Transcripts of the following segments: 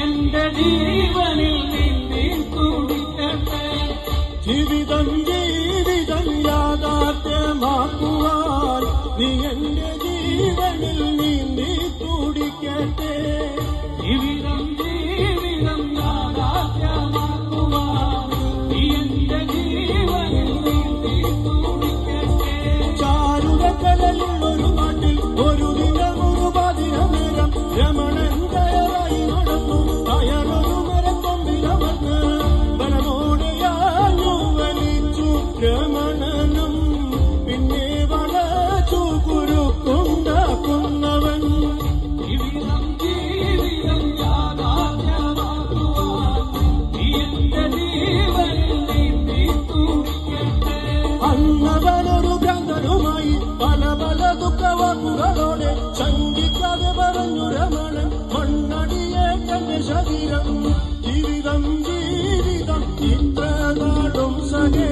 എന്റെ ജീവനിൽ നീന്തി തുടിക്കട്ടെ. ജീവിതം ജീവിതം യാഥാർത്ഥ്യമാക്കുവാൻ നീ എന്റെ ജീവനിൽ നീന്തി തുടിക്കട്ടെ. ജീവിതം ജീവിതം യാഥാർത്ഥ്യമാക്കുവാൻ നീ എന്റെ ജീവനിൽ നീന്തി തുടിക്കട്ടെ. ചാരുതക്കലയുള്ളൊരു നാട്ടിൽ ഒരു ദിനം ഒരു പതിനേരം രമണൻ കയറായി നടന്നു. കയറൊരു മരക്കൊമ്പിലമർന്ന് ബലമോടെ യാഞ്ഞു വലിച്ചു രമണനും. പിന്നെ വളച്ചു കുരുക്കുണ്ടാക്കുന്നവൻ. ജീവിതം ജീവിതം യാഥാർത്ഥ്യമാക്കുവാൻ നീ എന്റെ ജീവനിൽ നീന്തി തുടിക്കട്ടെ. അന്നവനൊരു ഭ്രാന്തനുമായി പല പല ദുഃഖവാക്കുകളോടെ ശങ്കിക്കാതെ പറഞ്ഞു രമണൻ, മണ്ണടിയേറ്റന്റെ ശരീരം. ജീവിതം ജീവിതം ഇത്ര നാളും സഖേ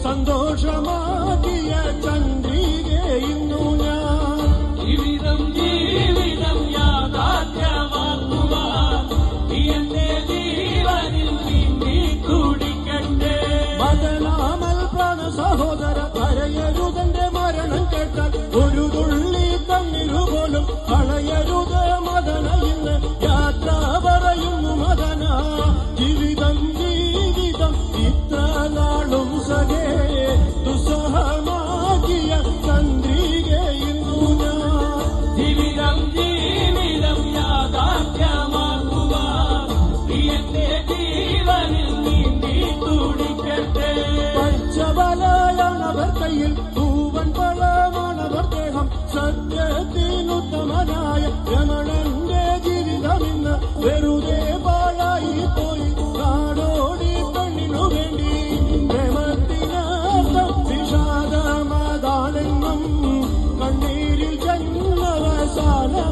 സന്തോഷമാക്കിയ ചന്ദ്രികയുന്നു ഞാൻ. ജീവിതം ജീവിതം യാഥാർത്ഥ്യമാക്കുവാൻ നീ എന്റെ ജീവനിൽ നീന്തി തുടിക്കട്ടെ. മദനാമൽ പ്രാണ സഹോദര കരയരുതെന്റെ മരണം കേട്ടാൽ ഒരു തുള്ളി കണ്ണീരു പോലും കളയരുത് മദന. ഇന്ന് യാത്ര പറയുന്നു മദന. ജീവിതം ജീവിതം ഇത്ര നാളും സഖേ ദുസ്സഹമാക്കിയ ചന്ദ്രികയുന്നു ഞാൻ. ജീവിതം ജീവിതം യാഥാർത്ഥ്യമാക്കുവാൻ നീ എന്റെ ജീവനിൽ നീന്തി തുടിക്കട്ടെ. പച്ചവലയാണവർ കയ്യിൽ പൂവൻ പഴമാണവർ ദേഹം. സത്യത്തിനുത്തമനായ രമണന്റെ ജീവിതം ഇന്ന് വെറുതെ പാഴായി പോയി. കാടോടി പെണ്ണിനു വേണ്ടി പ്രേമത്തിനർത്ഥം വിഷാദമതാണെന്നും കണ്ണീരിൽ ജന്മവസാനമാണ്.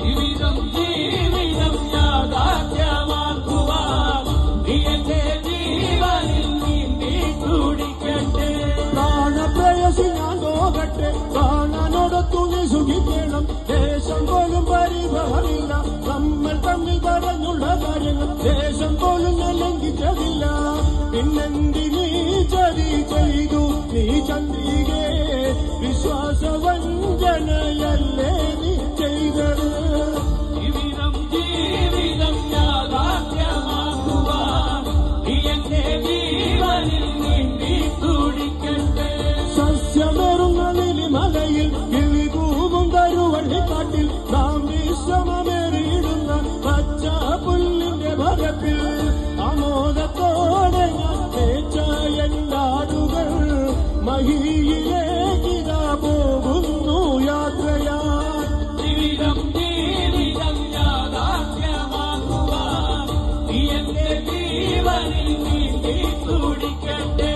ജീവിതം ജീവിതം യാഥാർത്ഥ്യമാക്കുവാൻ നീ എന്റെ ജീവനിൽ നീന്തി തുടിക്കട്ടെ. പ്രാണപ്രയസി ഞാൻ പോകട്ടെ, പ്രാണനോടൊത്തു നീ സുഖിക്കണം. ദേശം പോലും പരിഭവമില്ല, നമ്മൾ തമ്മിൽ പറഞ്ഞുള്ള കാര്യങ്ങൾ ദേശം പോലും ഞാൻ ലംഘിച്ചതില്ല. പിന്നെന്തിനീ ചതി ചെയ്തു നീ ചന്ദ്രികേ, വിശ്വാസവഞ്ചനയല്ലേ നീ ചെയ്തത്. ജീവിതം ജീവിതം യാഥാർത്ഥ്യമാക്കുവാൻ നീ എന്റെ ജീവനിൽ നീന്തി തുടിക്കട്ടെ. സസ്യമേറുന്ന നിലിമലയിൽ കിളികൂവും തരുവള്ളിക്കാട്ടിൽ നാം വിശ്രമമേറിയിടുന്ന പച്ച പുല്ലിന്റെ ഭരപ്പിൽ ആമോദത്തോടെ ഞാൻ തേച്ച എല്ലാടുകൾ മഹിയിലേക്കിതാ പോകുന്നു യാത്രയാൻ. ജീവിതം ജീവിതം യാഥാർത്ഥ്യമാക്കുവാൻ നീ എന്റെ ജീവനിൽ നീന്തി തുടിക്കട്ടെ.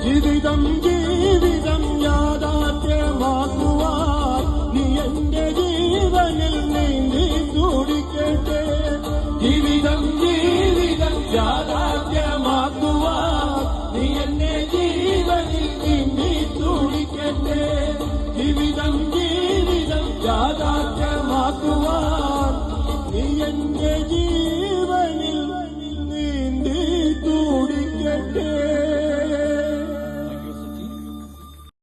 ജീവിതം ജീവിതം യാഥാർത്ഥ്യമാക്കുവാൻ നീ എന്റെ ജീവനിൽ നീന്തി തുടിക്കട്ടെ. ജീവിതം ജീവിതം യാഥാർത്ഥ്യമാക്കുവാൻ നീ എന്റെ ജീവനിൽ നീന്തി തുടിക്കട്ടെ. ജീവിതം ജീവിതം യാഥാർത്ഥ്യമാക്കുവാൻ നീ എന്റെ